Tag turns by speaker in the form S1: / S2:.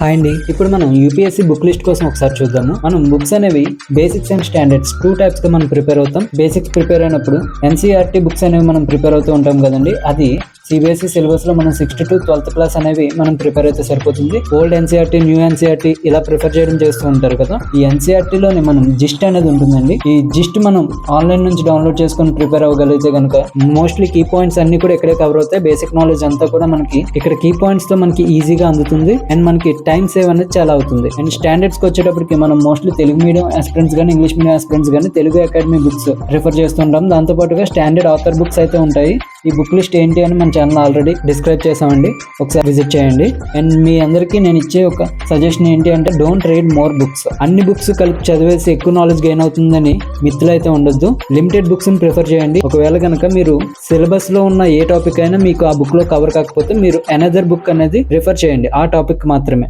S1: Hi అండి. ఇప్పుడు మనం యూపీఎస్సీ బుక్ లిస్ట్ కోసం ఒకసారి చూద్దాము. మనం బుక్స్ అనేవి బేసిక్స్ అండ్ స్టాండర్డ్స్ 2 టైప్స్ గా మనం ప్రిపేర్ అవుతాం. బేసిక్స్ ప్రిపేర్ అయినప్పుడు ఎన్సీఆర్టీ బుక్స్ అనేవి మనం ప్రిపేర్ అవుతూ ఉంటాం కదండి. అది సిబిఎస్ఈ సిలబస్ లో మనం 6th to 12th క్లాస్ అనేవి మనం ప్రిపేర్ అయితే సరిపోతుంది. ఓల్డ్ ఎన్సీఆర్టీ, న్యూ ఎన్సీఆర్టీ ఇలా ప్రిఫర్ చేయడం చేస్తూ ఉంటారు కదా. ఈ ఎన్సీఆర్టీ లోనే మనం జిస్ట్ అనేది ఉంటుందండి. ఈ జిస్ట్ మనం ఆన్లైన్ నుంచి డౌన్లోడ్ చేసుకొని ప్రిపేర్ అవ్వగలిగితే కనుక మోస్ట్లీ కీ పాయింట్స్ అన్ని కూడా ఇక్కడే కవర్ అవుతాయి. బేసిక్ నాలెడ్జ్ అంతా కూడా మనకి ఇక్కడ కీ పాయింట్స్ తో మనకి ఈజీగా అందుతుంది. అండ్ మనకి టైం సేవ్ అనేది చాలా అవుతుంది. అండ్ స్టాండర్డ్స్ కి వచ్చేటప్పటికి మనం మోస్ట్లీ తెలుగు మీడియం ఆస్పిరెంట్స్ గానీ, ఇంగ్లీష్ మీడియం ఆస్పిరెంట్స్ గానీ తెలుగు అకాడమీ బుక్స్ రిఫర్ చేస్తుంటాం. దాంతో పాటుగా స్టాండర్డ్ ఆథర్ బుక్స్ అయితే ఉంటాయి. ఈ బుక్ లిస్ట్ ఏంటి అని మన ఛానల్ ఆల్రెడీ డిస్క్రైబ్ చేసామండి, ఒకసారి విజిట్ చేయండి. అండ్ మీ అందరికీ నేను ఇచ్చే ఒక సజెషన్ ఏంటి అంటే డోంట్ రీడ్ మోర్ బుక్స్. అన్ని బుక్స్ కలిపి చదివేసి ఎక్కువ నాలెడ్జ్ గెయిన్ అవుతుందని మిత్తులు అయితే ఉండొద్దు. లిమిటెడ్ బుక్స్ ని ప్రిఫర్ చేయండి. ఒకవేళ కనుక మీరు సిలబస్ లో ఉన్న ఏ టాపిక్ అయినా మీకు ఆ బుక్ లో కవర్ కాకపోతే మీరు అనదర్ బుక్ అనేది రిఫర్ చేయండి, ఆ టాపిక్ మాత్రమే.